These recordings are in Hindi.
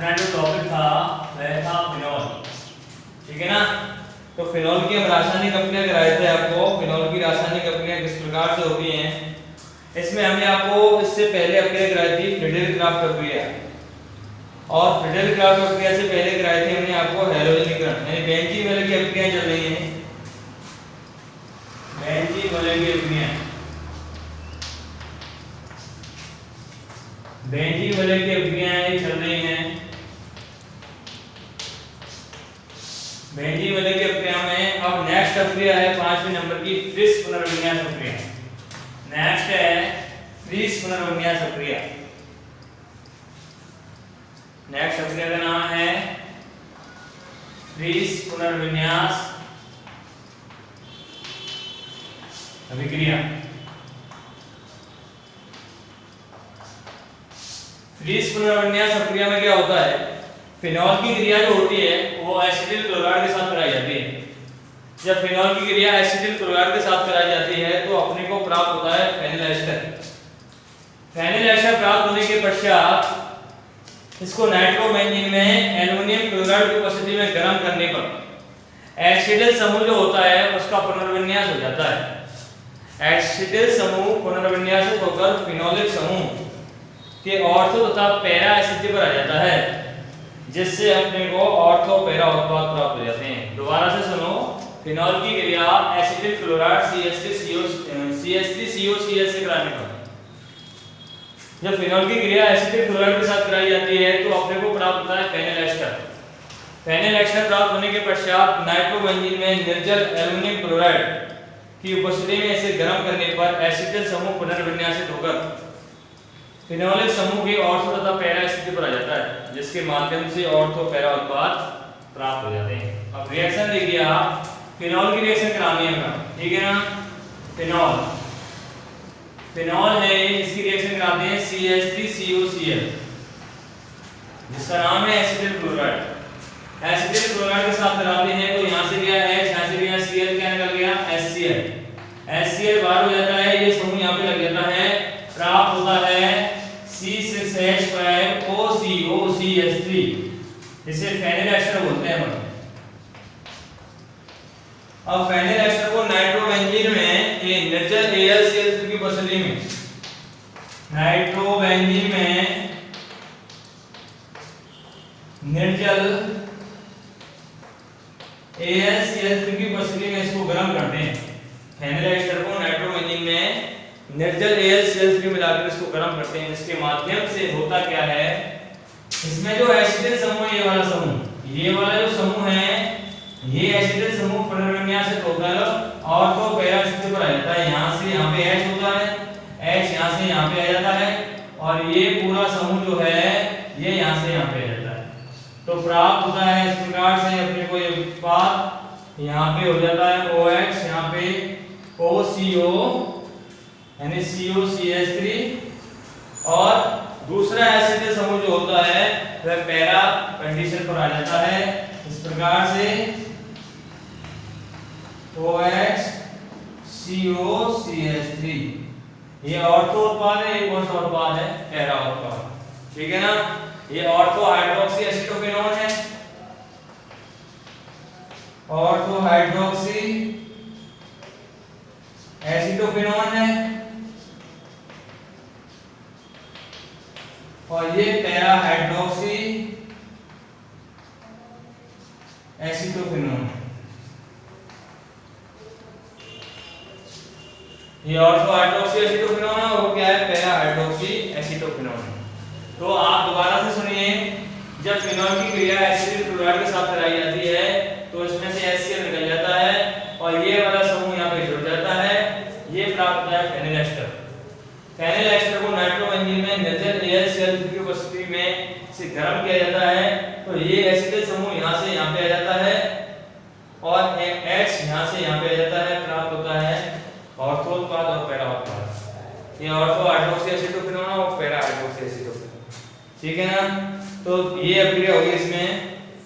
अपना जो टॉपिक था वह था फिनॉल, ठीक है ना। तो फिनॉल की हम रासायनिक अभिक्रिया कराए थे आपको। फिनॉल की रासायनिक अभिक्रिया किस प्रकार से होती है, इसमें हमने आपको इससे पहले अभिक्रिया कराई थी फ्रीडेल क्राफ्ट अभिक्रिया, और फ्रीडेल क्राफ्ट अभिक्रिया से पहले कराई थी हमने आपको हैलोजनीकरण यानी बेंजीन वाले की अभिक्रिया चल रही है। बेंजीन वाले की अभिक्रिया, बेंजीन वाले की अभिक्रियाएं चल रही हैं। बेंजीन वाले की अभिक्रिया में अब नेक्स्ट अभिक्रिया है 5वें नंबर की फ्रिस पुनर्विन्यास अभिक्रिया। नेक्स्ट है फ्रिस पुनर्विन्यास अभिक्रिया। नेक्स्ट अभिक्रिया का नाम है फ्रिस पुनर्विन्यास अभिक्रिया। फ्रिस पुनर्विन्यास अभिक्रिया में क्या होता है, फिनॉल की क्रिया जो होती है वो एसिटिल क्लोराइड के साथ कराई जाती है। जब फिनॉल की क्रिया एसिटिल क्लोराइड के साथ कराई जाती है तो अपने को प्राप्त होता है फेनिल एस्टर। फेनिल एस्टर प्राप्त होने के पश्चात इसको नाइट्रोबेंजीन में एल्युमिनियम क्लोराइड की उपस्थिति में गर्म करने पर एसिटिल समूह जो होता है उसका पुनर्विन्यास हो जाता है। एसिटिल समूह पुनर्विन्यासित होकर फिनोलिक समूह के ऑर्थो तथा पैरा स्थिति पर आ जाता है, जिससे अपने को ऑर्थो पैरा उत्पाद प्राप्त हो जाते हैं। दोबारा से सुनो, फिनॉल की क्रिया एसिटिल क्लोराइड CH3COCl से कराने पर, जब फिनॉल की क्रिया एसिटिल क्लोराइड के साथ कराई जाती है तो अपने को प्राप्त होता है फेनिल एस्टर। फेनिल एस्टर प्राप्त होने के पश्चात नाइट्रोबेंजीन में निर्जल एल्युमिनियम क्लोराइड की उपस्थिति में इसे गर्म करने पर एसिटिल समूह पुनर्विन्यासित होकर फिनोलिक समूह के ऑर्थो तथा पैरा स्थिति पर आ जाता है, जिसके माध्यम से ऑर्थो पैरा उत्पाद प्राप्त हो जाते हैं। अब रिएक्शन देखिए आप, फिनॉल की रिएक्शन करानी है हमें, ठीक है ना। फिनॉल, फिनॉल है, इसकी रिएक्शन कराते हैं CH3COCl, जिसका नाम है एसिटिल क्लोराइड। एसिटिल क्लोराइड के साथ कराते हैं तो यहां से गया H, यहां से गया Cl, क्या निकल गया HCl। HCl बाहर हो जाता है, ये समूह यहां पे लग जाता है, प्राप्त होता है C6H5OCOCH3, इसे फेनिल एस्टर बोलते हैं हम। अब फेनिल एस्टर को नाइट्रोबेंजीन में ये निर्जल AlCl3 की उपस्थिति में, नाइट्रोबेंजीन में निर्जल AlCl3 की उपस्थिति में इसको गर्म करते हैं। फेनिल एस्टर को नाइट्रोबेंजीन में निर्जल AlCl3 मिलाकर इसको गर्म करते हैं। इसके माध्यम से होता क्या है, इसमें जो एसिटिल समूह है, ये वाला समूह, ये वाला जो समूह है, ये एसिटिल समूह पुनर्विन्यासित होकर ऑर्थो पैरा स्थिति पर आ जाता है। यहां से यहां पे H होता है, H यहां से यहां पे आ जाता है, और ये पूरा समूह जो है ये यहां से यहां पे आ जाता है। तो प्राप्त होता है इस प्रकार से अपने को ये उत्पाद, यहां पे हो जाता है OH, यहां पे OCO यानी COCH3, और दूसरा एसिटिल समूह जो होता है वह पैरा कंडीशन पर आ जाता है। इस प्रकार से OH COCH3, ये ऑर्थो उत्पाद है, ये कौन सा उत्पाद है, पैरा उत्पाद, ठीक है ना। ये ऑर्थो हाइड्रोक्सी एसिटोफिनोन है, ऑर्थो हाइड्रोक्सी एसिटोफिनोन है, और ये पैरा हाइड्रोक्सी एसिटोफिनोन। ये ऑर्थो हाइड्रोक्सी एसिटोफिनोन है, और क्या है, पैरा हाइड्रोक्सी एसिटोफिनोन। तो आप दोबारा से सुनिए, जब फिनॉल की क्रिया एसिटिल क्लोराइड के साथ कराई जाती है तो इसमें से HCl निकल जाता है, और ये वाला समूह यहाँ पे जुड़ जाता है, ये प्राप्त होता है फेनिल एस्टर। फेनिल एस्टर को नाइट्रोबेंजीन में निर्जल AlCl3 की उपस्थिति में से गर्म किया जाता है, तो ये एसिटिल समूह यहाँ से यहाँ पे आ जाता है, और H यहाँ से यहाँ पे आ जाता है, प्राप्त होता है ऑर्थो उत्पाद और पैरा उत्पाद। ये ऑर्थो हाइड्रोक्सी एसिटोफिनोन और पैरा हाइड्रोक्सी एसिटोफिनोन, ठीक है ना। तो ये अभिक्रिया होगी, इसमें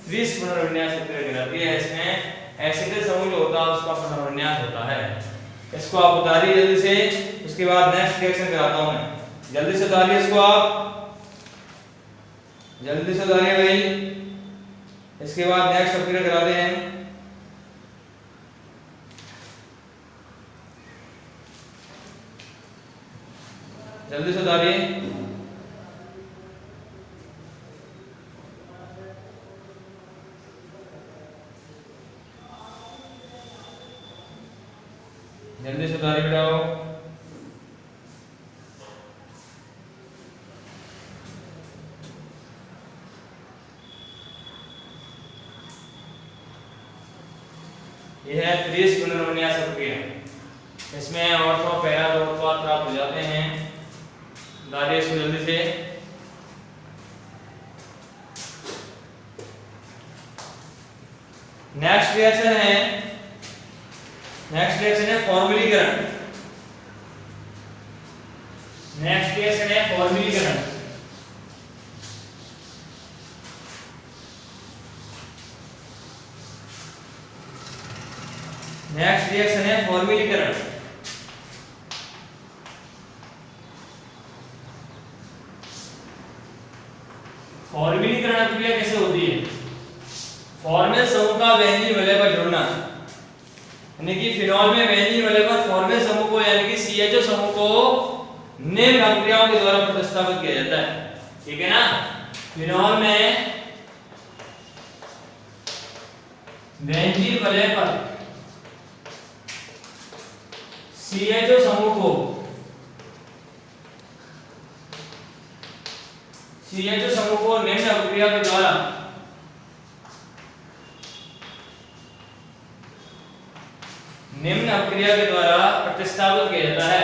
फ्रिस पुनर्विन्यास अभिक्रिया कहलाती है। इसमें एसिटिल समूह जो होता है उसका पुनर्विन्यास होता है। इसको आप उतारिए जल्दी से, उसके बाद नेक्स्ट रिएक्शन कराता हूं मैं, जल्दी से उतारिए इसको आप। जल्दी से उतारिए भाई। इसके बाद नेक्स्ट अपग्रेड कराते हैं। जल्दी से उतारिए। जल्दी से उतारिए बेटाओ। यह है फ्रीज पुनर्विन्यास प्रक्रिया। इसमें ऑर्थो पैरा दो उत्पाद प्राप्त हो जाते हैं। डालिए इसको जल्दी से। नेक्स्ट रिएक्शन है फॉर्मुलीकरण। नेक्स्ट रिएक्शन है फॉर्मुलीकरण। नेक्स्ट रिएक्शन है फॉर्मुलीकरण। फॉर्मुलीकरण प्रक्रिया कैसे होती है? फॉर्मेल समूह का बेंजीन वलय पर जोड़ना, यानी कि फिनॉल में बेंजीन वलय पर फॉर्मेल समूह को यानी कि CHO समूह को निम्न अभिक्रियाओं के द्वारा प्रतिस्थापित किया जाता है। ठीक है ना? फिनॉल में बेंजीन वलय पर CHO समूह को निम्न अभिक्रिया के द्वारा प्रतिस्थापित किया जाता है।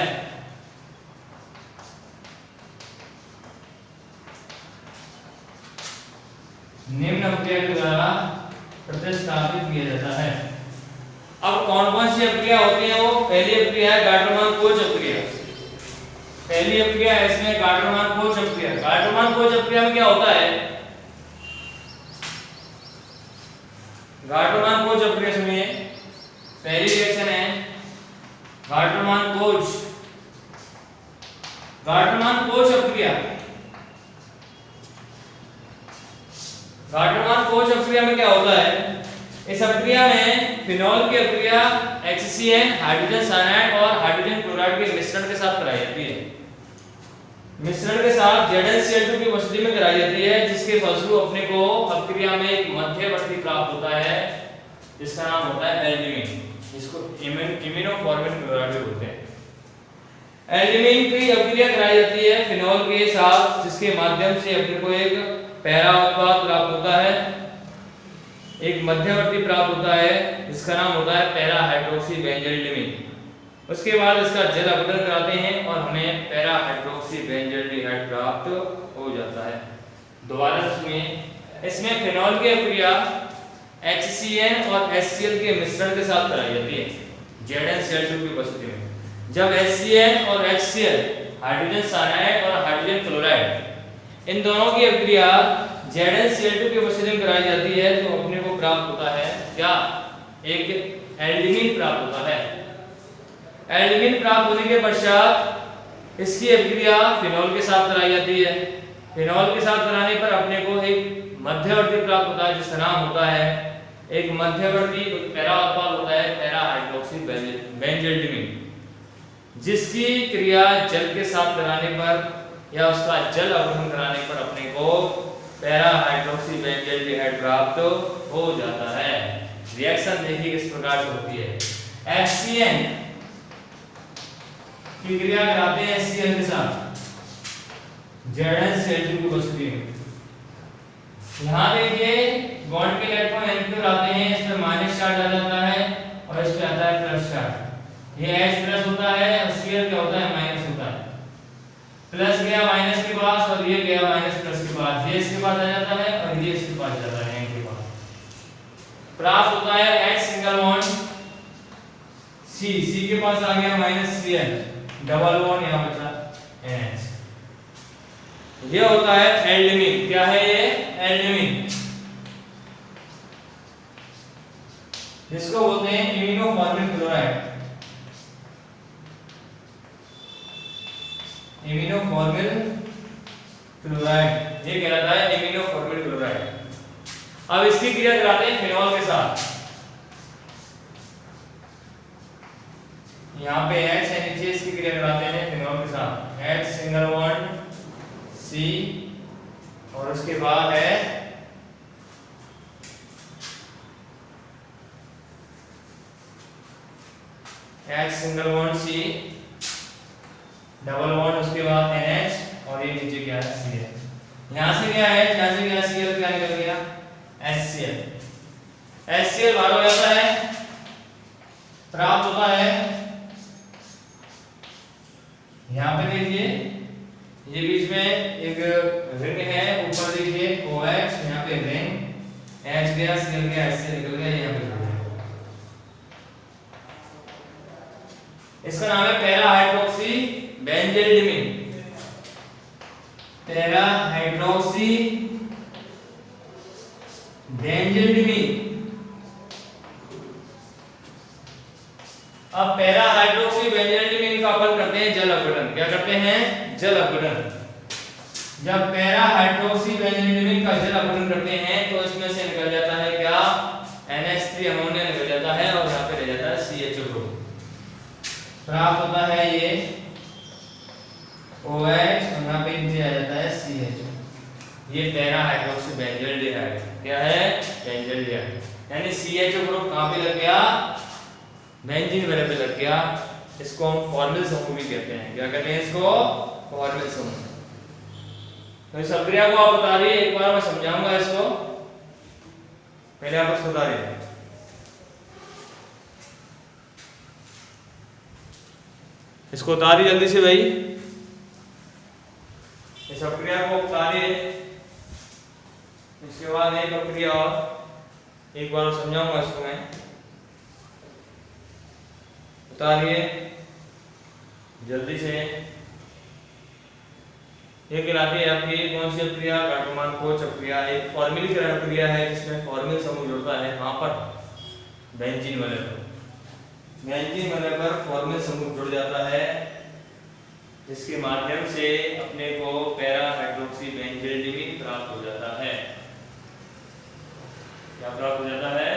निम्न अभिक्रिया के द्वारा प्रतिस्थापित किया जाता है। अब कौन कौन सी अभिक्रिया होती है? वो पहली अभिक्रिया है गाल्टरमान-कोच अभिक्रिया। पहली अभिक्रिया है इसमें गाल्टरमान-कोच अभिक्रिया। गाल्टरमान-कोच अभिक्रिया में क्या होता है? गाल्टरमान-कोच अभिक्रिया सुनिए। पहली रिएक्शन है गाल्टरमान-कोच अभिक्रिया। गाल्टरमान-कोच अभिक्रिया में क्या होता है? इस अभिक्रिया में फिनॉल की अभिक्रिया HCN हाइड्रोजन साइनाइड और हाइड्रोजन क्लोराइड के मिश्रण के साथ कराई जाती है। मिश्रण के साथ ZnCl2 की उपस्थिति में कराई जाती है, जिसके फलस्वरूप अपने को अभिक्रिया में एक मध्यवर्ती प्राप्त होता है जिसका नाम होता है एल्यूमीन, जिसको इमिनोफॉर्मिल क्लोराइड बोलते हैं। एल्यूमीन की अभिक्रिया कराई जाती है फिनॉल के साथ, जिसके माध्यम से अपने को एक पैरा उत्पाद प्राप्त होता है, एक मध्यवर्ती प्राप्त होता है जिसका नाम होता है पैरा हाइड्रोक्सी बेंजोइल्डिमीन। उसके बाद इसका जल अपघटन कराते हैं और हमें पैरा हाइड्रोक्सी बेंजोइल्डिहाइड प्राप्त हो जाता है। दोबारा सुनिए। इसमें फिनॉल की अभिक्रिया HCN और HCl के मिश्रण के साथ कराई जाती है ZnCl2 की उपस्थिति में। जब HCN और HCl हाइड्रोजन साइनाइड और हाइड्रोजन क्लोराइड इन दोनों की अभिक्रिया ZnCl2 की उपस्थिति में कराई जाती है तो अपने को प्राप्त होता है क्या? एक एल्यूमीन प्राप्त होता है। एल्यूमीन प्राप्त होने के पश्चात इसकी अभिक्रिया फिनॉल के साथ कराई जाती है। फिनॉल के साथ कराने पर अपने को एक मध्यवर्ती प्राप्त होता है जिसका नाम होता है एक मध्यवर्ती पैरा उत्पाद होता है पैरा हाइड्रोक्सी बेंजोइल्डिमीन, जिसकी क्रिया जल के साथ कराने पर या उसका जल अपघटन कराने पर अपने को पैरा हाइड्रोक्सी बेंजोइल्डिहाइड प्राप्त हो जाता है। रिएक्शन देखिए किस प्रकार से होती है। HCN की क्रिया कराते हैं HCl के साथ ZnCl2 की उपस्थिति में। यहाँ देखिए बॉन्ड के इलेक्ट्रॉन इनक्यूर आते हैं, इस पे माइनस चार्ज आ जाता है और इस पे आता है प्लस चार्ज। ये H प्लस होता है और Cl क्या होता है? माइनस होता है। प्लस गया माइनस के पास और ये गया माइनस प्लस के पास, ये इसके पास आ जाता है और ये इसके पास जाता है इनके पास। प्राप्त होता है H सिंगल बॉन्ड C के पास आ गया माइनस Cl, डबल बॉन्ड यहाँ बचा NH। ये होता है एल्यूमीन। क्या है ये? एल्यूमीन, जिसको बोलते हैं इमिनोफॉर्मिल क्लोराइड। इमिनोफॉर्मिल क्लोराइड ये कहलाता है एमिनो फॉर्मिल क्लोराइड। अब इसकी क्रिया कराते हैं फिनॉल के साथ। यहाँ पे H है नीचे, इसकी क्रिया कराते हैं फिनॉल के साथ। H सिंगल बॉन्ड C और उसके बाद है H single bond C double bond, उसके बाद NH और ये नीचे क्या है Cl। यहाँ से क्या है, यहाँ से क्या Cl, क्या निकल गया HCl। HCl बाहर हो जाता है, प्राप्त होता है, यहाँ पे देखिए ये बीच में एक रिंग है, ऊपर देखिए OH, यहाँ पे रिंग, H गया Cl गया HCl निकल गया, यहाँ पे इसका नाम है para hydroxy benzaldimine. Para hydroxy benzaldimine. अब पैरा हाइड्रोक्सी बेंजोल्डिमिन का अपन करते हैं जल अपघटन। क्या करते हैं, जल अपघटन। जब पैरा हाइड्रोक्सी बेंजोल्डिमिन का जल अपघटन करते हैं तो इसमें से निकल जाता है क्या, NH3 अमोनिया निकल जाता है और यहाँ पे रह जाता है CHO ग्रुप। प्राप्त होता है ये OH और यहाँ पे नीचे आ जाता है CHO। ये पैरा हाइड्रोक्सी बेंजोल्डिहाइड क्या है, बेंजोल्डिहाइड। यानी CHO ग्रुप कहाँ पे लग गया, बेंजीन वाले पे लग गया। इसको हम फॉर्मिल समूह भी कहते हैं। क्या कहते हैं इसको, फॉर्मिल समूह। तो इस अभिक्रिया को आप बता रही है, एक बार मैं समझाऊंगा इसको, पहले आप इसको बता रही है। इसको उतारिए जल्दी से भाई, इस अभिक्रिया को उतारिए। इसके बाद एक अभिक्रिया और एक बार समझाऊंगा इसको मैं, उतारिए जल्दी से। ये कहलाती है आपकी कौन सी अभिक्रिया, कार्टोमान कोच अभिक्रिया। एक फॉर्मिलीकरण अभिक्रिया है जिसमें फॉर्मिल समूह जुड़ता है वहां पर बेंजीन वाले पर, बेंजीन वाले पर फॉर्मिल समूह जुड़ जाता है, जिसके माध्यम से अपने को पैरा हाइड्रोक्सी बेंजोल्डिमिन प्राप्त हो जाता है। क्या प्राप्त हो जाता है,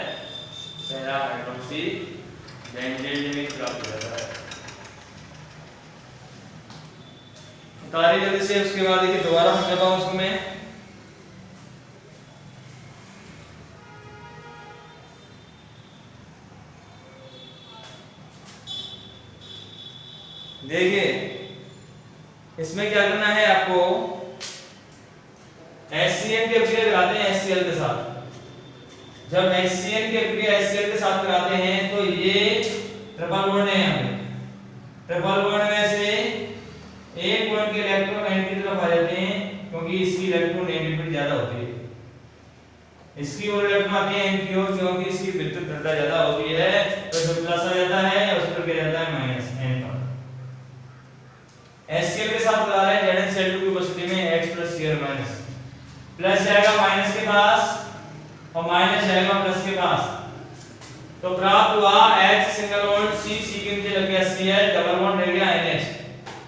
पैरा हाइड्रोक्सी बेंजोल्डिमिन प्राप्त हो जाता है। उतारिए जल्दी से। उसके बाद देखिए दोबारा समझाता हूं उसको मैं। देखिए इसमें क्या करना है आपको, HCl की अभिक्रिया कराते हैं HCl के साथ। जब HCl की अभिक्रिया HCl के साथ कराते हैं तो ये ट्रिपल बॉन्ड है, यहाँ पे ट्रिपल बॉन्ड में से एक बॉन्ड के इलेक्ट्रॉन एन की तरफ आ जाते हैं, क्योंकि इसकी इलेक्ट्रॉन नेगेटिविटी ज्यादा होती है। इसकी ओर इलेक्ट्रॉन आते हैं एन की ओर, क्योंकि इसकी विद्युत ऋणता ज्यादा होती है, तो जो प्लस आ जाता है उस पर क्या जाता है माइनस एन पर। HCl के साथ बता रहे हैं ZnCl2 की उपस्थिति में H + Cl- प्लस जाएगा माइनस के पास और माइनस जाएगा प्लस के पास, तो प्राप्त हुआ H single bond C, C के नीचे लग गया Cl, डबल बॉन्ड रह गया NH।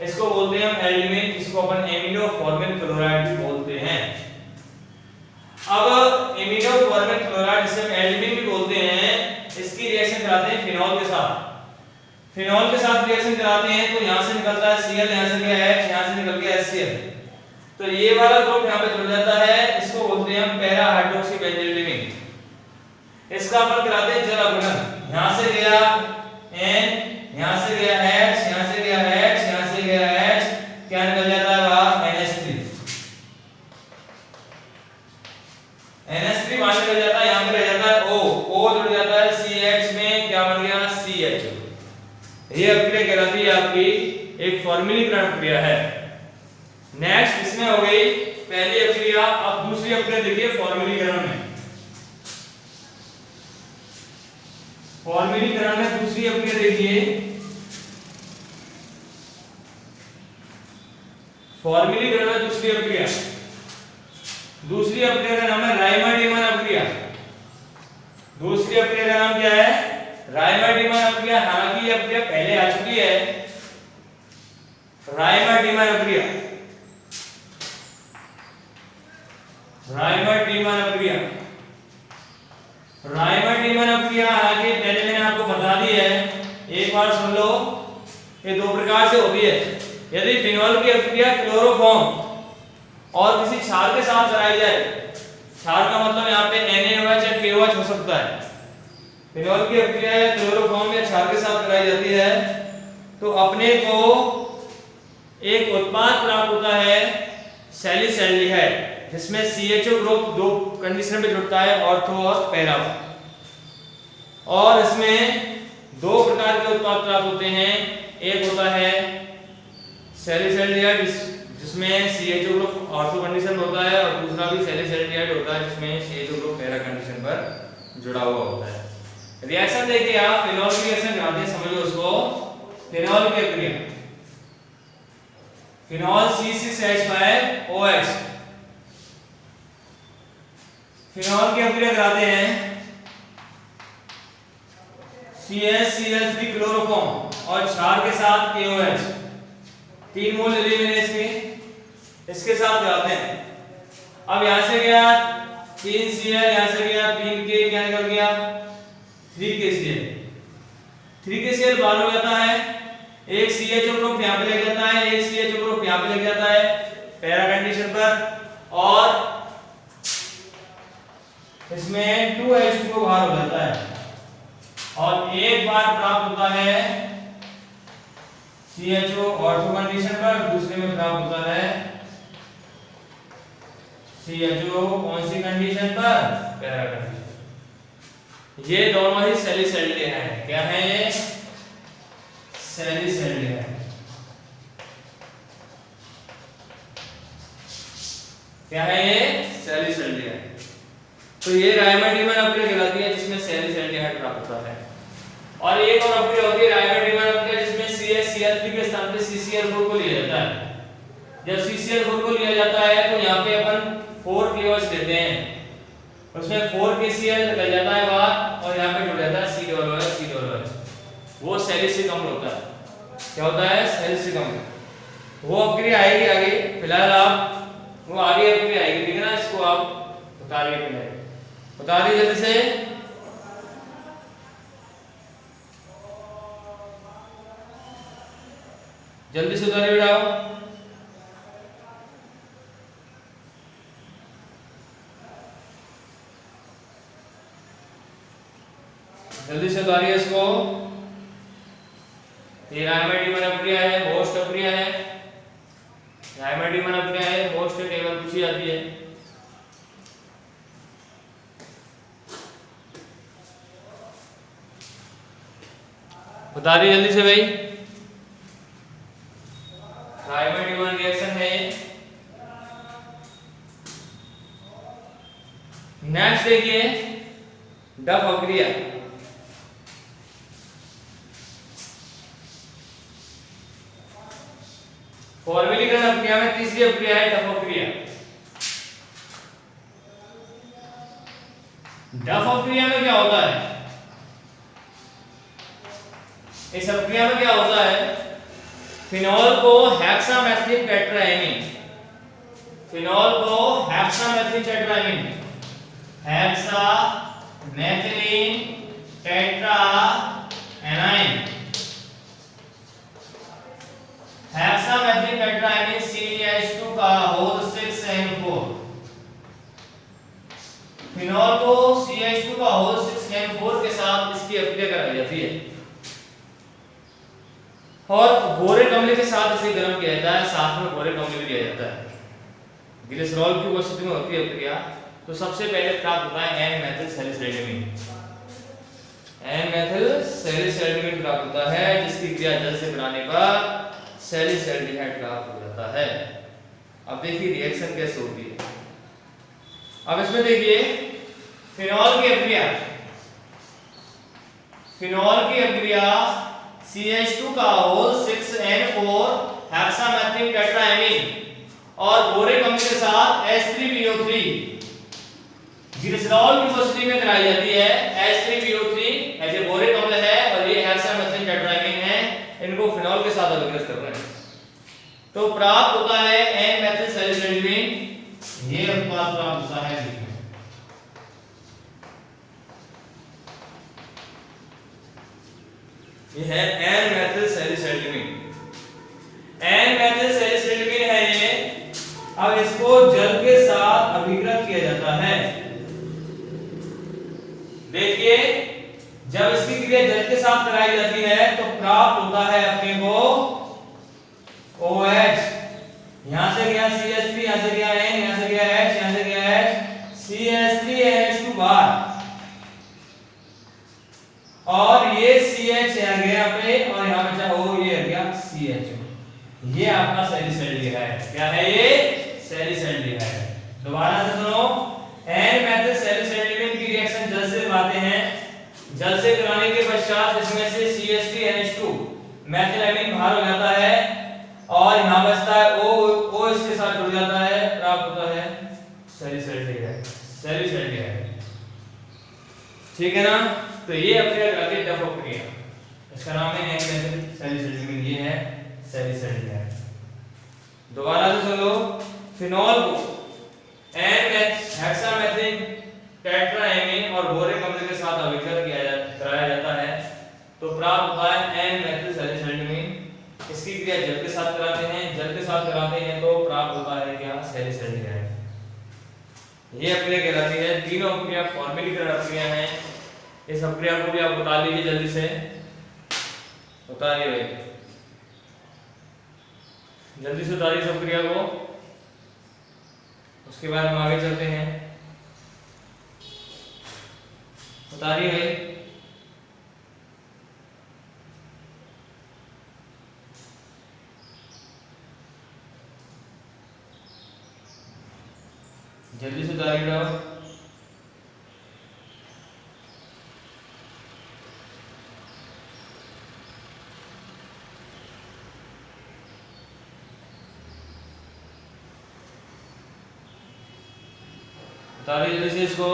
इसको बोलते हैं हम एल्डिमिन, जिसको अपन एमिनो फॉर्मिल क्लोराइड भी बोलते हैं। अब एमिनो फॉर्मिल क्लोराइड जिसे हम एल्डिमिन भी बोलते हैं, इसकी रिएक्शन कराते हैं फिनॉल के साथ। फिनॉल के साथ रिएक्शन कराते हैं तो यहां से निकलता है Cl, यहां से गया H, यहां से निकल गया HCl, तो ये वाला ग्रुप यहां पे जुड़ जाता है। इसको बोलते हैं हम पैरा हाइड्रोक्सी बेंजोल्डिमिन। इसका अपन कराते हैं जल अपघटन। यहां से गया N, यहां से गया H, यहां से गया H, यहां से गया H, क्या निकल जाता है बाहर NH3। NH3 बाहर निकल जाता है, यहां पे रह जाता है O, O जुड़ जाता है CH में, क्या बन गया CH। ये अभिक्रिया कहलाती है आपकी एक फॉर्मिलीकरण अभिक्रिया है। नेक्स्ट इसमें हो गई पहली अभिक्रिया। अब दूसरी अभिक्रिया देखिए फॉर्मिलीकरण में। फॉर्मिलीकरण में दूसरी अभिक्रिया देखिए, फॉर्मिलीकरण में दूसरी अभिक्रिया, दूसरी अभिक्रिया का नाम है राइमर-डीमन अभिक्रिया। दूसरी अभिक्रिया का नाम क्या है, राइमर-डीमन अभिक्रिया। हालांकि ये अभिक्रिया पहले आ चुकी है, राइमर-डीमन अभिक्रिया। राइमर-टीमन अभिक्रिया। राइमर-टीमन अभिक्रिया हालांकि पहले मैंने आपको बता दी है, एक बार सुन लो। ये दो प्रकार से होती है। यदि फिनॉल की अभिक्रिया क्लोरोफॉर्म और किसी क्षार के साथ कराई जाए, क्षार का मतलब यहाँ पे NaOH या KOH हो सकता है। फिनॉल की अभिक्रिया या क्लोरोफॉर्म या क्षार के साथ कराई जाती है तो अपने को एक उत्पाद प्राप्त होता है सैलिसैल्डिहाइड, जिसमें CHO ग्रुप दो कंडीशन पे जुड़ता है, ऑर्थो और पैरा। और इसमें दो प्रकार के उत्पाद प्राप्त होते हैं। एक होता है सैलिसैल्डिहाइड जिसमें CHO ग्रुप ऑर्थो कंडीशन होता है, और दूसरा भी सैलिसैल्डिहाइड होता है जिसमें CHO ग्रुप पैरा कंडीशन पर जुड़ा हुआ होता है। रिएक्शन देखिए आप, फिनॉल की रिएक्शन कराते हैं, समझो उसको। फिनॉल की अभिक्रिया, फिनॉल C6H5OH, फिनॉल की अभिक्रिया कराते हैं CH3 क्लोरोफॉर्म और क्षार के साथ KOH, 3 मोल एलिमिनेस के इसके साथ कराते हैं। अब यहां से गया 3Cl, यहां से गया 3K, क्या निकल गया 3KCl। 3KCl बाहर हो जाता है, एक CHO ग्रुप यहां पे लग जाता है, एक CHO ग्रुप यहां पे लग जाता है पैरा कंडीशन पर, और इसमें 2H2O बाहर हो जाता है। और एक बार प्राप्त होता है CHO ऑर्थो कंडीशन पर, दूसरे में प्राप्त होता है CHO कौन सी कंडीशन पर, पैरा कंडीशन। ये दोनों ही सैलिसैल्डिहाइड हैं। क्या है ये, सैलिसैल्डिहाइड। क्या है ये, सैलिसैल्डिहाइड। तो ये राइमर-टीमन अभिक्रिया कहलाती है जिसमें सैलिसैल्डिहाइड प्राप्त होता है। और एक और अभिक्रिया होती है राइमर-टीमन अभिक्रिया जिसमें CH3 के स्थान पे CCl4 को लिया जाता है। जब CCl4 को लिया जाता है तो यहाँ पे अपन 4KOH लेते हैं, उसमें 4KCl निकल जाता है बाहर, और यहाँ पे जुड़ जाता है COOH। वो सैलिसिलिक अम्ल होता है। क्या होता है, सैलिसिलिक अम्ल। वो अभिक्रिया आएगी आगे, फिलहाल आप वो आगे अभिक्रिया आएगी, ठीक है ना। इसको आप उतारिए, उतारिए जल्दी से। जल्दी से उतारिए बेटा, जल्दी से उतारिए इसको। ये राइमर-टीमन अभिक्रिया है, होस्ट अभिक्रिया है। राइमर-टीमन अभिक्रिया है, होस्ट टेबल पूछी जाती है। उतारिए जल्दी से भाई। राइमर-टीमन रिएक्शन है। नेक्स्ट देखिए डफ अभिक्रिया। फॉर्मेलीकरण अभिक्रिया में तीसरी अभिक्रिया है डफ अभिक्रिया। डफ अभिक्रिया में क्या होता है, इस अभिक्रिया में क्या होता है, फिनॉल को हेक्सामेथिलीन टेट्राएमीन, फिनॉल को hexamethylene tetramine, hexamethylene tetramine, hexamethylene tetramine CH2 का होल 6N4, फिनॉल को CH2 का होल 6N4 के साथ इसकी अभिक्रिया कराई जाती है, और बोरिक अम्ल के साथ इसे गर्म किया जाता है, साथ में बोरिक अम्ल भी दिया जाता है। ग्लिसरॉल की उपस्थिति में होती है अभिक्रिया। तो सबसे पहले प्राप्त होता है N-मेथिल सैलिसैल्डिहाइड। N-मेथिल सैलिसैल्डिहाइड प्राप्त होता है, जिसकी क्रिया जल से बनाने पर सैलिसैल्डिहाइड प्राप्त हो जाता है। अब देखिए रिएक्शन कैसे होती है। अब इसमें देखिए फिनॉल की अभिक्रिया, फिनॉल की अभिक्रिया CH2 का होल 6N4 हेक्सामेथिलीन टेट्राएमीन और बोरिक अम्ल के साथ H3PO3 ग्लिसरॉल की उपस्थिति में कराई जाती है। H3PO3 ऐसे बोरिक अम्ल है और ये हेक्सामेथिलीन टेट्राएमीन है, इनको फिनॉल के साथ अभिक्रिया कर रहे हैं। तो प्राप्त होता है N-मेथिल सैलिसैल्डिहाइड ये उत्पाद प्राप्त होता है बीच में। ये है एन मेथिल सैलिसिलिन। एन मेथिल सैलिसिलिन है ये। अब इसको जल के साथ अभिकृत किया जाता है। देखिए जब इसकी क्रिया जल के साथ कराई जाती है तो प्राप्त होता है अपने को OH। यहां से गया CH3, यहां से गया N, यहां से गया H, यहां से गया H, CH3NH2 बाहर, और ये CH यहाँ गया पे और यहाँ बचा O, ये आ गया CH। ये आपका सैलिसिलिन है। क्या है ये? सैलिसिलिन है। दोबारा से सुनो, एन मेथिल सैलिसिलिन की रिएक्शन जल से कराते हैं। जल से कराने के पश्चात इसमें से CH3NH2 मेथिलामीन बाहर हो जाता है और यहां बचता है O इसके साथ जुड़ जाता है, प्राप्त होता है सैलिसिलिन। ठीक है ना? तो ये अपने आगे डफ प्रक्रिया, इसका नाम है एन मेथिल सैलिसिलिन। ये है सैलिसिलिन। दोबारा से सुन लो, फिनॉल को एन हेक्सामेथिल टेट्राएमीन और बोरिक अम्ल के साथ अभिकृत कराया जाता है तो प्राप्त होता है एन मेथिल सैलिसिलिन। इसकी क्रिया जल के साथ कराते हैं। जल के साथ कराते हैं तो प्राप्त होता है क्या? सैलिसिलिन। ये प्रक्रिया कहलाती है। तीनों प्रक्रिया फॉर्मेलिकरण प्रक्रिया है। इस प्रक्रिया को भी आप बता लीजिए जल्दी से, उतारिए भाई, जल्दी से उतारिए इस प्रक्रिया को। उसके बाद हम आगे चलते हैं। उतारिए भाई। जल्दी से उतारिए। उतारिए जल्दी से इसको।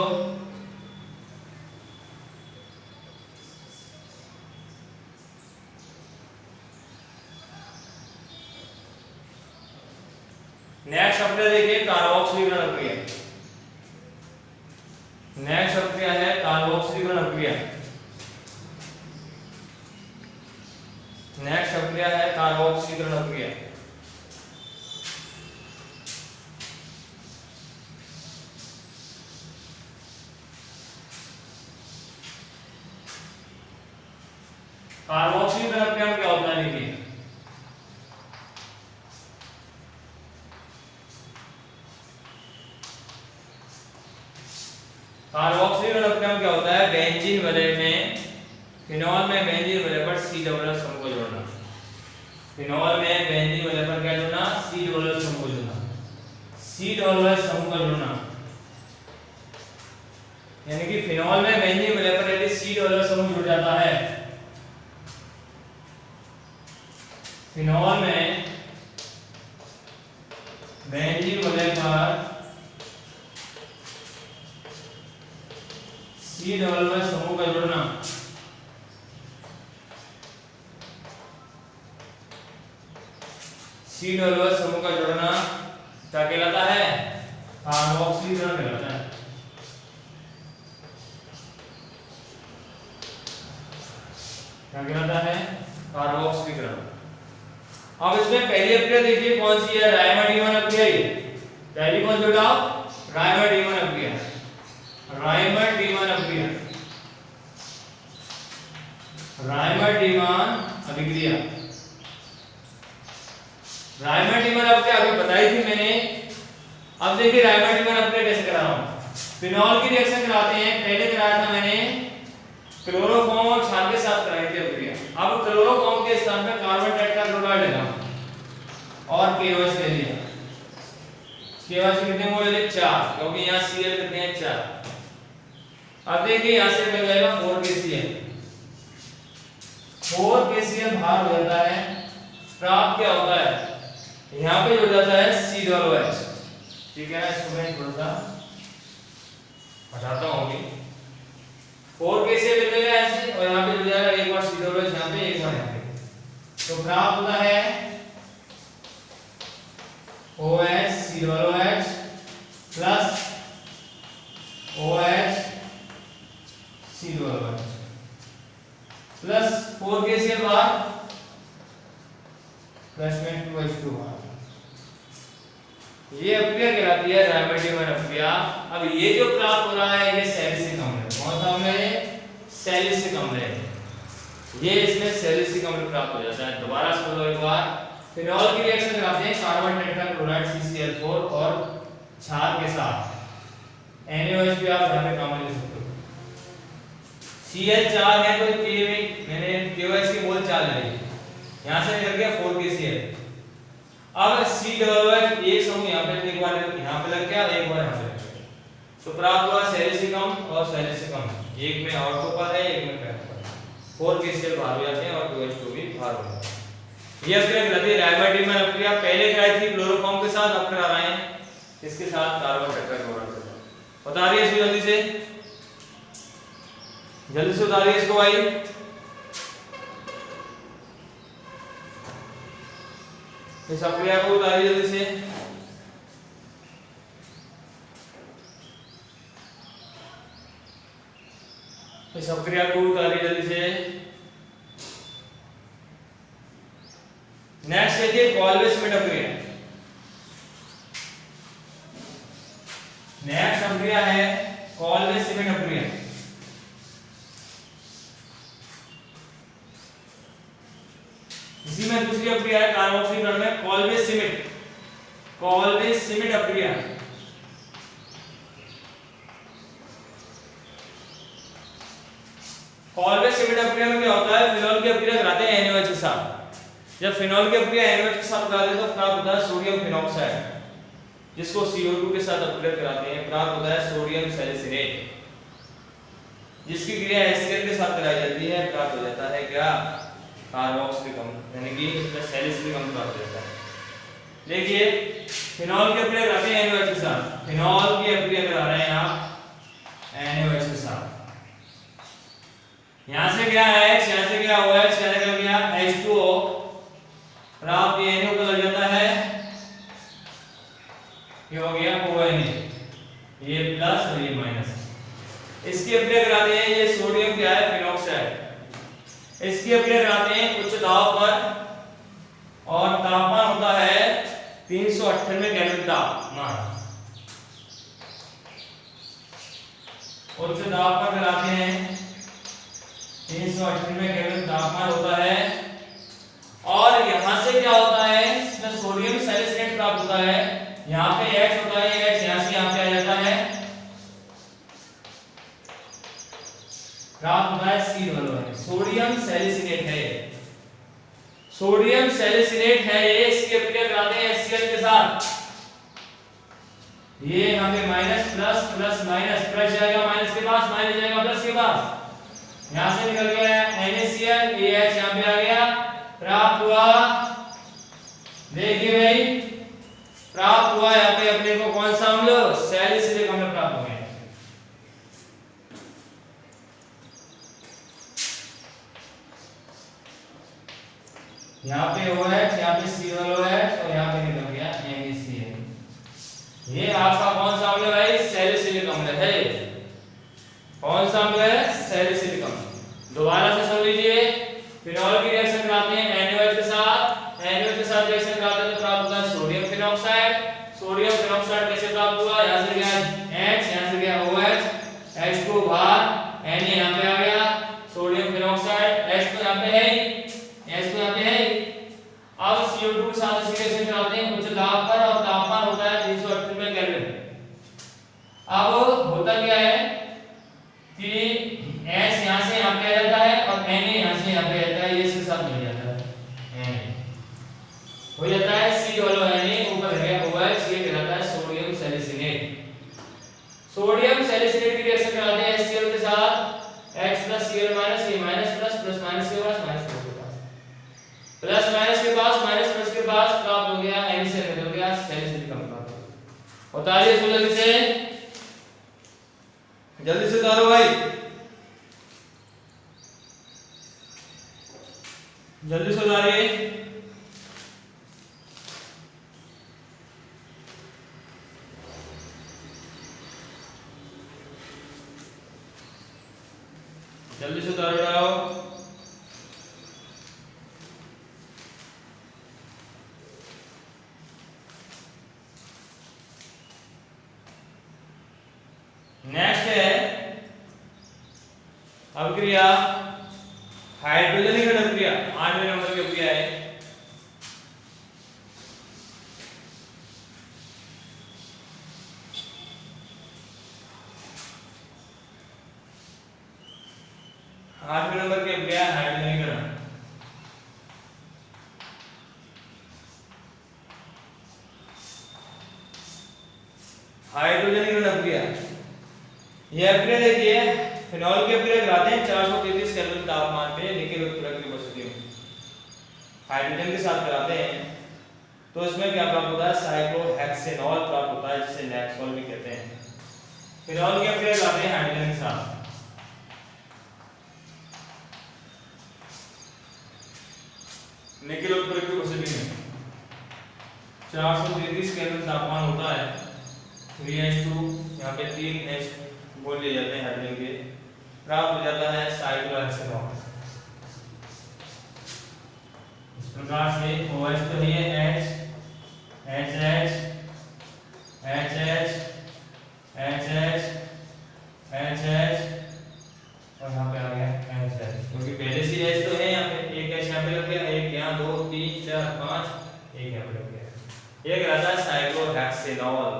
नेक्स्ट प्रक्रिया देखिए कार्बोक्सिलीकरण प्रक्रिया। नेक्स्ट प्रक्रिया है कार्बोक्सिलीकरण प्रक्रिया। नेक्स्ट प्रक्रिया है कार्बोक्सिलीकरण प्रक्रिया। कार्बोक्सिलीकरण प्रक्रिया में क्या होता है देखिए, कार्बोक्सिलीकरण प्रक्रिया में क्या होता है, बेंजीन वलय में, फिनॉल में बेंजीन वलय पर C डबल समूह को जोड़ना। फिनॉल में बेंजीन वलय पर क्या जोड़ना? C डबल समूह को जोड़ना। C डबल समूह को जोड़ना, यानी कि फिनॉल में बेंजीन वलय पर यदि C डबल समूह जुड़ जाता है, फिनॉल में बेंजीन वलय पर C डबल समूह का जोड़ना, C डबल समूह का जोड़ना क्या कहलाता है? कार्बोक्सिलीकरण कहलाता है। क्या कहलाता है? कार्बोक्सिलीकरण। अब इसमें पहली प्रक्रिया देखिए कौन सी है? राइमर-डीमन प्रक्रिया। ये पहली कौन जोड़ा? राइमर-डीमन प्रक्रिया। राइमर-डीमन प्रक्रिया, राइमर-डीमन अभिक्रिया। राइमर-डीमन प्रक्रिया अभी बताई थी मैंने। अब देखिए राइमर-डीमन प्रक्रिया कैसे करा रहा हूं। फिनॉल की रिएक्शन कराते हैं। पहले कराया था मैंने क्लोरोफॉर्म और क्षार के साथ कराई थी प्रक्रिया। अब क्लोरोफॉर्म के स्थान पे कार्बन टेट्राक्लोराइड लगा और KOH ले लिया। KOH कितने मोल ले? 4, क्योंकि यहाँ Cl कितने हैं? 4। अब देखिए यहां से मिल जाएगा 4KCl। 4KCl बाहर हो जाता है। प्राप्त क्या होता है? यहाँ पे जुड़ जाता है COOH। ठीक है, इसको मैं थोड़ा सा हटाता हूँ। 4KCl मिल जाएगा ऐसे और यहाँ पे जुड़ जाएगा एक बार COOH यहाँ पे, एक बार यहाँ पे, तो प्राप्त होता है OH COOH plus OH C12 plus 4KCl बार प्लस में 2H2 बार। ये अभिक्रिया कहलाती है रायमंडीमन अभिक्रिया। अब ये जो प्राप्त हो रहा है ये सैलिसिलिक अम्ल है। कौन सा अम्ल है? सैलिसिलिक अम्ल है। ये इसमें सैलिसिलिक अम्ल प्राप्त हो जाता है। दोबारा सुन लो एक बार। फिनॉल की रिएक्शन कराते हैं कार्बन टेट्राक्लोराइड CCl4 और क्षार के साथ NaOH भी आप यहां पे कॉमन ले सकते हो। Cl4 है तो K में मैंने KOH की मोल 4 ले ली, यहां से निकल गया 4KCl। अब C एक समूह यहां पे एक बार यहां पे लग गया, एक बार यहां पे लग गया, तो प्राप्त हुआ सैलिसिलिक अम्ल और सैलिसिलिक अम्ल। एक में ऑर्थो पर है, एक में पैरा पर। 4KCl बाहर हो जाते हैं और 2H2 भी बाहर हो जाता है। ये अभिक्रिया कहलाती है रायमंडीमन अभिक्रिया। पहले कराई थी क्लोरोफॉर्म के साथ, अब करा रहे हैं इसके साथ कार्बन टेट्राक्लोराइड के साथ। बता रही है इसको जल्दी से उतारिए इसको भाई। इस अभिक्रिया को उतारिए जल्दी से। इस अभिक्रिया को उतारिए जल्दी से। नेक्स्ट देखिए कॉल्वे सीमेंट अभिक्रिया। नेक्स्ट अभिक्रिया है कॉल्वे सीमेंट अभिक्रिया। इसी में दूसरी अभिक्रिया है कार्बोक्सीकरण में कॉल्वे सीमेंट अभिक्रिया। कॉल्वे सीमेंट अभिक्रिया में क्या होता है? फिनॉल की अभिक्रिया कराते हैं NaOH के साथ। जब फिनॉल की अभिक्रिया NaOH के साथ कराते हैं तो प्राप्त होता है सोडियम फिनॉक्साइड, जिसको CO2 के साथ अभिक्रिया कराते हैं प्राप्त होता है सोडियम सैलिसिलेट, जिसकी क्रिया HCl के साथ कराई जाती है प्राप्त हो जाता है क्या? कार्बोक्सिलिक अम्ल, यानी कि इसमें सैलिसिलिक अम्ल प्राप्त हो जाता है। देखिए फिनॉल की अभिक्रिया कराते हैं NaOH के साथ। फिनॉल की अभिक्रिया करा रहे हैं आप NaOH के साथ। यहां से क्या है H, यहां से क्या OH, क्या निकल गया H2O, प्राप्त ये NO को लग जाता है, ये हो गया ONA, ये प्लस और ये माइनस। इसकी अभिक्रिया कराते हैं, ये सोडियम क्या है? फिनॉक्साइड। इसकी अभिक्रिया कराते हैं उच्च दाब पर और तापमान होता है 398 केल्विन तापमान। उच्च दाब पर कराते हैं 398 केल्विन तापमान होता है। और यहां से क्या होता है? इसमें सोडियम सैलिसिलेट प्राप्त होता है। यहां पे H होता है, H यहां से यहां पे आ जाता है, प्राप्त होता है C12। सोडियम सैलिसिलेट है, सोडियम सैलिसिलेट है ये। इसकी अभिक्रिया कराते हैं HCl के साथ। ये यहां पे minus plus plus minus, plus जाएगा माइनस के पास, माइनस जाएगा प्लस के पास। यहां से निकल गया NaCl, ये H यहां पे आ गया, प्राप्त हुआ। देखिए भाई प्राप्त हुआ यहां पे अपने को कौन सा अम्ल? सैलिसिलिक अम्ल प्राप्त हो गया। यहां पे OH, यहां पे C12OH और यहां पे निकल गया NaCl। ये आपका कौन सा अम्ल है भाई? सैलिसिलिक अम्ल है। कौन सा अम्ल है? सैलिसिलिक अम्ल। दोबारा से समझ लीजिए, फिनॉल की रिएक्शन कराते हैं NaOH के साथ। NaOH के साथ रिएक्शन कराते हैं तो प्राप्त होता है सोडियम फिनॉक्साइड। सोडियम फिनॉक्साइड कैसे प्राप्त हुआ? यहां से गया H, यहां से गया OH, H2 बाहर, Na यहां पे आ गया, सोडियम फिनॉक्साइड, H तो यहां पे है, H तो यहां पे है। अब CO2 के साथ इसी रिएक्शन कराते हैं उच्च दाब पर और तापमान होता है 398 केल्विन। अब होता क्या है कि H यहां से यहां पे आ जाता है और Na यहां से यहां पे आ जाता है, ये इसके साथ मिल जाता है, Na हो जाता है C12Na, ऊपर है OH, ये कहलाता है सोडियम सैलिसिलेट। सोडियम सैलिसिलेट की रिएक्शन कराते हैं HCl के साथ, H प्लस Cl माइनस, ये माइनस प्लस प्लस माइनस के पास, माइनस प्लस के पास, प्लस माइनस के पास, माइनस प्लस के पास, प्राप्त हो गया NaCl, निकल गया सैलिसिलिक अम्ल प्राप्त। उतारिए इसको जल्दी से उतारो भाई, जल्दी से उतारिए। हाइड्रोजनीकरण अभिक्रिया 8वें नंबर की अभिक्रिया है। आठवें नंबर की अभिक्रिया हाइड्रोजनीकरण। हाइड्रोजनीकरण अभिक्रिया, यह अभिक्रिया देखिए फिनॉल की अभिक्रिया कराते हैं 433 केल्विन तापमान पे निकेल उत्प्रेरक की उपस्थिति में, हाइड्रोजन के साथ कराते हैं तो इसमें क्या प्राप्त होता है, साइक्लोहेक्सेनॉल प्राप्त होता है, जिसे नेक्सॉल भी कहते हैं। फिनॉल की अभिक्रिया कराते हैं हाइड्रोजन के साथ, निकेल उत्प्रेरक की उपस्थिति में 433 केल्विन तापमान होता है, 3H2 यहाँ पे 3H बोल लिए जाते हैं हाइड्रोजन के, प्राप्त हो जाता है साइक्लोहेक्सेनॉल। इस प्रकार से OH तो है H HH HH HH HH और यहाँ पे आ गया HH, क्योंकि पहले से H तो है यहाँ पे, एक H यहाँ पे लग गया, एक यहाँ 2 3 4 5 एक यहाँ पे लग गया। ये कहलाता है साइक्लोहेक्सेनॉल,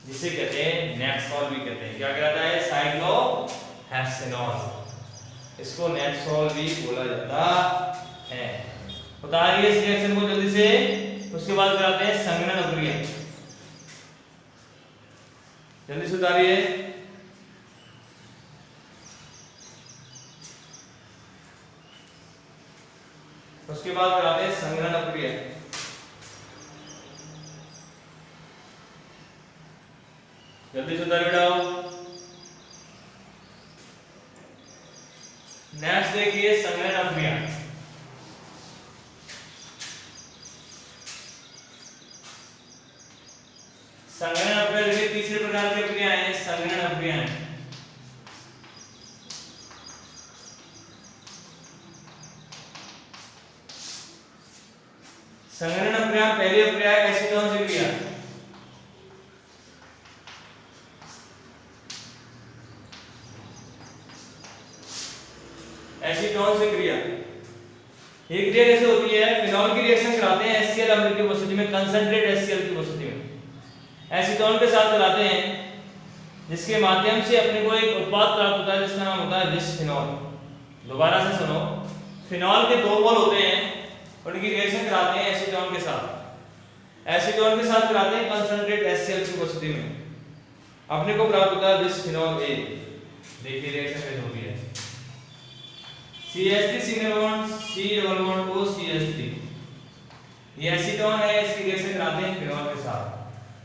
जिसे कहते हैं नेक्सॉल भी कहते हैं। क्या कहलाता है, साइक्लोहेक्सेनॉल, इसको नेक्सॉल भी बोला जाता है। उतारिए इस रिएक्शन को जल्दी से। उसके बाद कराते हैं संघनन अभिक्रिया, जल्दी से उतारिए। उसके बाद कराते हैं संघनन अभिक्रिया, जल्दी से उतार बिठाओ। नेक्स्ट देखिए संघनन अभिक्रिया, संघनन अभिक्रिया देखिए तीसरे प्रकार की अभिक्रिया है संघनन अभिक्रिया। संघनन अभिक्रिया पहली अभिक्रिया है एसीटोन से क्रिया, एसीटोन से क्रिया। ये क्रिया कैसे होती है, फिनॉल की रिएक्शन कराते हैं HCl अम्ल की उपस्थिति में, कंसंट्रेट HCl की उपस्थिति में एसीटोन के साथ कराते हैं, जिसके माध्यम से अपने को एक उत्पाद प्राप्त होता है जिसका नाम होता है बिस्फेनॉल। दोबारा से सुनो, फिनॉल के दो मोल होते हैं, उनकी रिएक्शन कराते हैं एसीटोन के साथ, एसीटोन के साथ कराते हैं कंसंट्रेट HCl की उपस्थिति में, अपने को प्राप्त होता है बिस्फेनॉल ए। देखिए रिएक्शन कैसे होती है, CH3 single bond C double bond O CH3, ये एसीटोन है, इसकी रिएक्शन कराते हैं फिनॉल के साथ,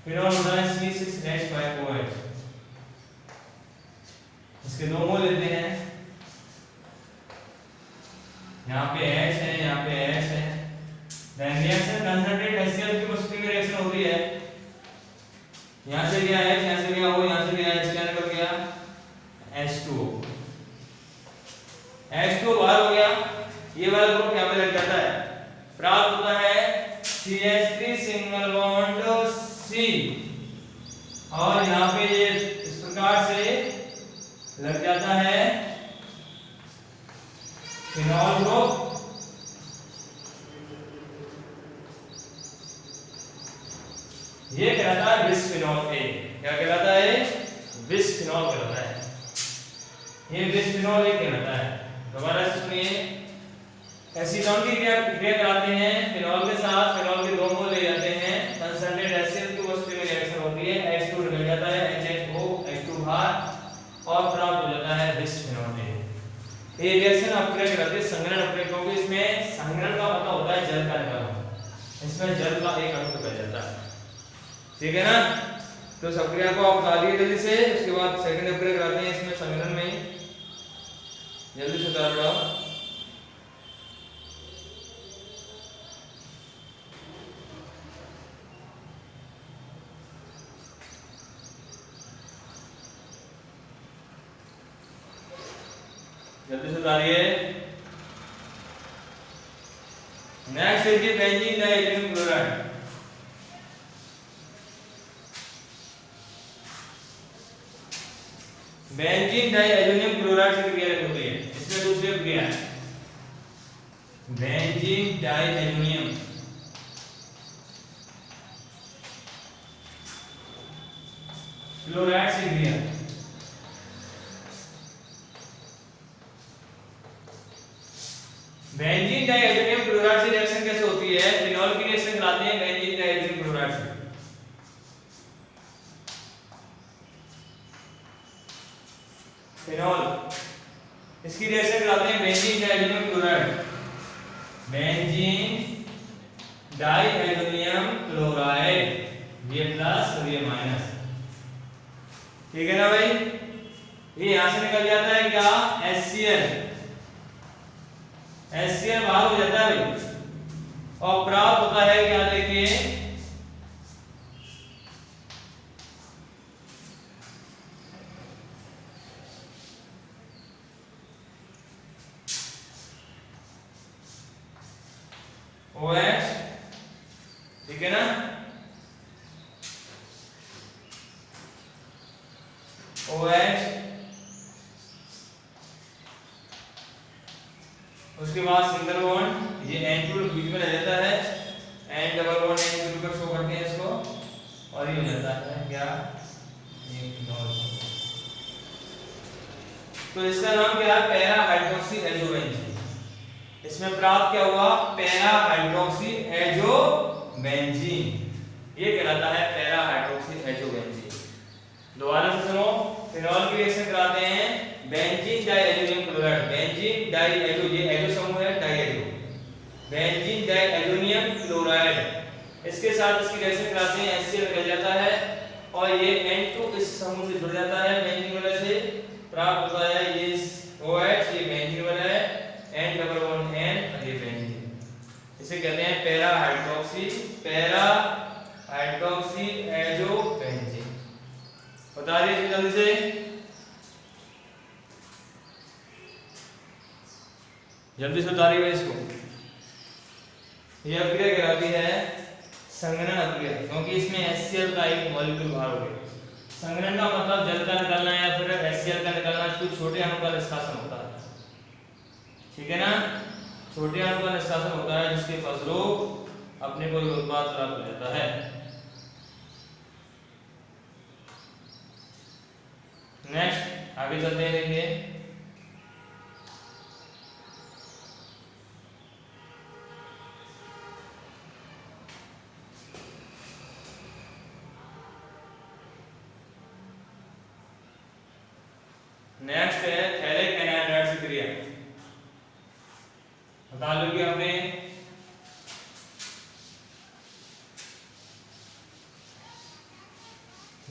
फिनॉल होता है C6H5OH, इसके दो मोल लेते हैं, यहाँ पे H है, यहाँ पे H है, देन रिएक्शन कंसंट्रेट HCl की उपस्थिति में रिएक्शन होती है, यहाँ से गया H, यहाँ से गया O, यहाँ से गया H, क्या निकल गया H2O, H2O बाहर हो गया, ये वाला ग्रुप यहाँ पे लग जाता है, प्राप्त होता है CH3 सिंगल बॉन्ड C, और यहाँ पे ये इस प्रकार से लग जाता है फिनॉल ग्रुप, ये कहलाता है बिस्फेनॉल ए। क्या कहलाता है, बिस्फेनॉल कहलाता है, ये बिस्फेनॉल ए कहलाता है। दोबारा से सुनिए, एसीटोन की क्रिया कराते हैं फिनॉल के साथ, फिनॉल के दो मोल ले जाते हैं, कंसंट्रेट HCl की उपस्थिति में रिएक्शन होती है, H2 निकल जाता है, HHO H2 बाहर, और प्राप्त हो जाता है बिस्फेनॉल ए। ये रिएक्शन अभिक्रिया कहलाती है संघनन अभिक्रिया, क्योंकि इसमें संघनन का मतलब होता है जल का निकलना, इसमें जल का एक अणु निकल जाता है, ठीक है ना। तो इस अभिक्रिया को आप उतारिए जल्दी से। उसके बाद सेकंड अभिक्रिया कराते हैं इसमें संघनन में, जल्दी से उतार लो। जल्दी से उतारिए। नेक्स्ट देखिए बेंजीन डाइएथेनियम क्लोराइड, बेंजीन डाइएथेनियम क्लोराइड से क्रिया होती है, इसमें दूसरी क्रिया है, बेंजीन डाइएल्युमिनियम क्लोराइड से क्रिया। बेंजीन डाइएल्युमिनियम क्लोराइड से रिएक्शन कैसे होती है? फिनॉल की रिएक्शन कराते हैं बेंजीन डाइएल्युमिनियम क्लोराइड से। फिनॉल इसकी रिएक्शन कराते हैं बेंजीन डाइएल्युमिनियम क्लोराइड, बेंजीन डाइएल्युमिनियम क्लोराइड, ये प्लस और ये माइनस, ठीक है ना भाई। ये यहां से निकल जाता है क्या? HCl, HCl बाहर हो जाता है भाई, और प्राप्त होता है क्या? देखिए OH, ठीक है ना, OH, उसके बाद सिंगल बॉन्ड, ये N2 बीच में रह जाता है, N डबल बॉन्ड N2 पर शो करते हैं इसको, और ये हो जाता है क्या? ये फिनॉल। तो इसका नाम क्या है? Para hydroxy azobenzene. इसमें प्राप्त क्या हुआ? पैरा हाइड्रोक्सी एजोबेंजीन, ये कहलाता है पैरा हाइड्रोक्सी एजोबेंजीन। दोबारा से सुनो, फिनॉल की रिएक्शन कराते हैं बेंजीन डाइएल्युमिनियम क्लोराइड, बेंजीन डाइएल्यु, ये एजो समूह है, डाइएल्यु, बेंजीन डाइएल्युमिनियम क्लोराइड, इसके साथ इसकी रिएक्शन कराते हैं, HCl निकल जाता है और ये N2 इस समूह से जुड़ जाता है, बेंजीन वाले से प्राप्त होता है ये OH, ये बेंजीन वाला है, N डबल बॉन्ड N और ये बेंजीन, इसे कहते हैं पैरा हाइड्रोक्सी एजोबेंजीन। बता दीजिए जल्दी से, जल्दी से बता रही है इसको। ये अभिक्रिया कहलाती है संघनन अभिक्रिया, क्योंकि इसमें HCl का एक मॉलिक्यूल बाहर हो गया। संघनन का मतलब जल का निकलना या फिर HCl का निकलना, कुछ छोटे अणु का निष्कासन होता है, ठीक है ना, छोटे अणु का निष्कासन होता है, जिसके फलस्वरूप अपने को उत्पाद प्राप्त हो जाता है। नेक्स्ट आगे चलते हैं, देखिए नेक्स्ट है थैलिक एनाहाइड्राइड से क्रिया। बता लो कि हमने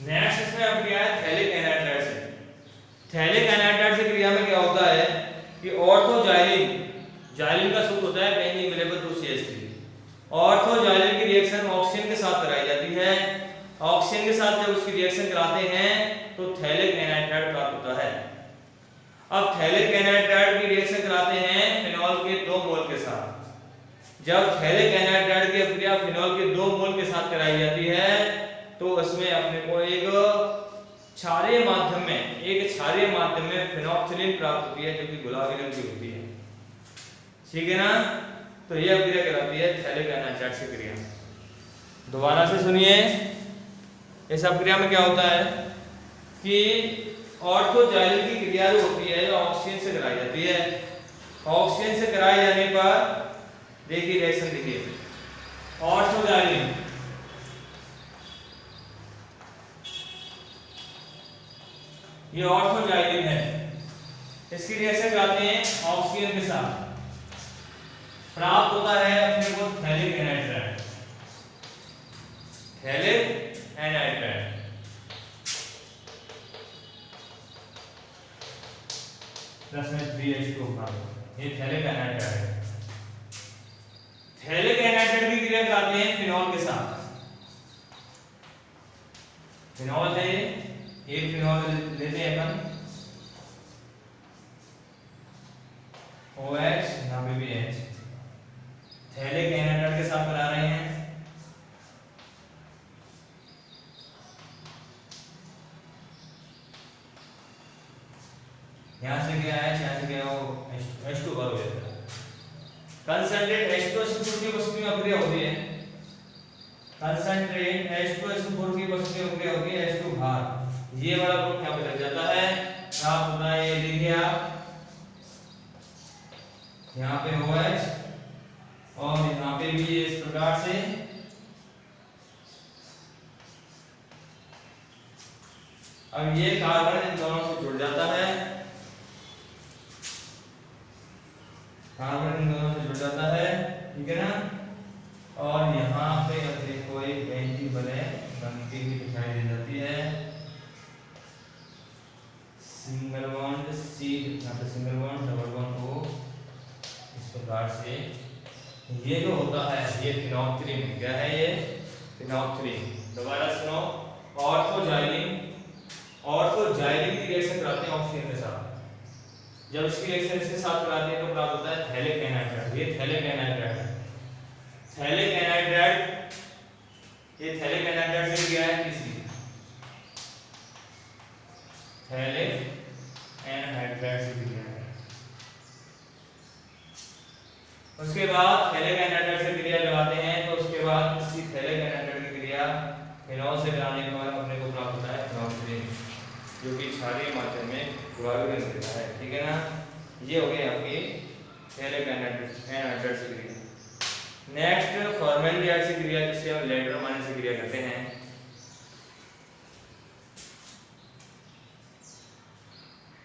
नेक्स्ट इसमें अब क्या है? थैलिक एनाहाइड्राइड से। थैलिक एनाहाइड्राइड से क्रिया में क्या होता है कि ऑर्थोजाइलिन, जाइलिन का सूत्र होता है बेंजीन मिलेबल 2CH3, ऑर्थोजाइलिन की रिएक्शन ऑक्सीजन के साथ कराई जाती है, ऑक्सीजन के साथ जब उसकी रिएक्शन कराते हैं तो थैलिक एनाहाइड्राइड प्राप्त होता है। अब थैलिक एनाहाइड्राइड की रिएक्शन कराते हैं फिनॉल के 2 मोल के साथ। जब थैलिक एनाहाइड्राइड की अभिक्रिया फिनॉल के 2 मोल के साथ कराई जाती है तो उसमें अपने को एक क्षारीय माध्यम में फिनोक्सिलिन प्राप्त होती है, जो कि गुलाबी रंग की होती है, ठीक है ना। तो यह अभिक्रिया कहलाती है थैलिक एनाहाइड्राइड से क्रिया। दोबारा से सुनिए, इस अभिक्रिया में क्या होता है कि ऑर्थोजाइलिन की क्रिया जो होती है ऑक्सीजन से कराई जाती है, ऑक्सीजन से कराए जाने पर देखिए रिएक्शन देखिए, ऑर्थोजाइलिन ये ऑर्थोजाइलिन है, इसकी रिएक्शन कराते हैं ऑक्सीजन के साथ, प्राप्त होता है अपने को थैलिक एनाहाइड्राइड, थैलिक एनाहाइड्राइड प्लस में 3H2 का, ये थैलिक एनाहाइड्राइड है। थैलिक एनाहाइड्राइड की क्रिया कराते हैं फिनॉल के साथ, फिनॉल है, एक फिनॉल लेते हैं अपन OH, यहाँ पे भी H, थैलिक एनाहाइड्राइड के साथ करा रहे हैं, यहाँ से गया H, यहाँ से गया वो H2 पर हो जाता है, कंसंट्रेट H2SO4 की उपस्थिति में अभिक्रिया होती है, कंसंट्रेट H2SO4 की उपस्थिति में अभिक्रिया होती है H2 भार, ये वाला ग्रुप यहाँ पे लग जाता है। आप होता है ये लिखिए आप यहाँ पे OH और यहाँ पे भी इस प्रकार से अब ये कार्बन इन दोनों से जुड़ जाता है, कार्बन इन दोनों से जुड़ जाता है, ठीक है ना। और यहाँ पे अपने को एक बेंजीन बनती हुई दिखाई दे जाती है, सिंगल बॉन्ड C, यहाँ पे single bond double bond O, इस प्रकार से ये जो होता है ये फिनोक्सिलीन, क्या है ये फिनोक्सिलीन, दोबारा सुनो, ऑर्थोजाइलिन की रिएक्शन कराते हैं ऑक्सीजन के साथ, जब इसकी रिएक्शन इसके साथ कराते हैं तो प्राप्त होता है थैलिक एनहाइड्राइड, ये थैलिक एनहाइड्राइड है, थैलिक एनहाइड्राइड, ये थैलिक एनहाइड्राइड से क्या है किसी थैलिक एनहाइड्राइड से क्रिया है। उसके बाद थैलिक एनहाइड्राइड से क्रिया लगाते हैं तो उसके बाद इसी थैलिक एनहाइड्राइड की क्रिया फिनॉल से कराने के बाद अपने को प्राप्त होता है फिनोक्सिलीन, जो कि क्षारीय माध्यम में गुलाबी रंग देता है, ठीक है ना। ये हो गई आपकी थैलिक एनहाइड्राइड से क्रिया। नेक्स्ट फॉर्मेल्डिहाइड से क्रिया, जिससे हम इलेक्ट्रोमाइनस से क्रिया करते हैं।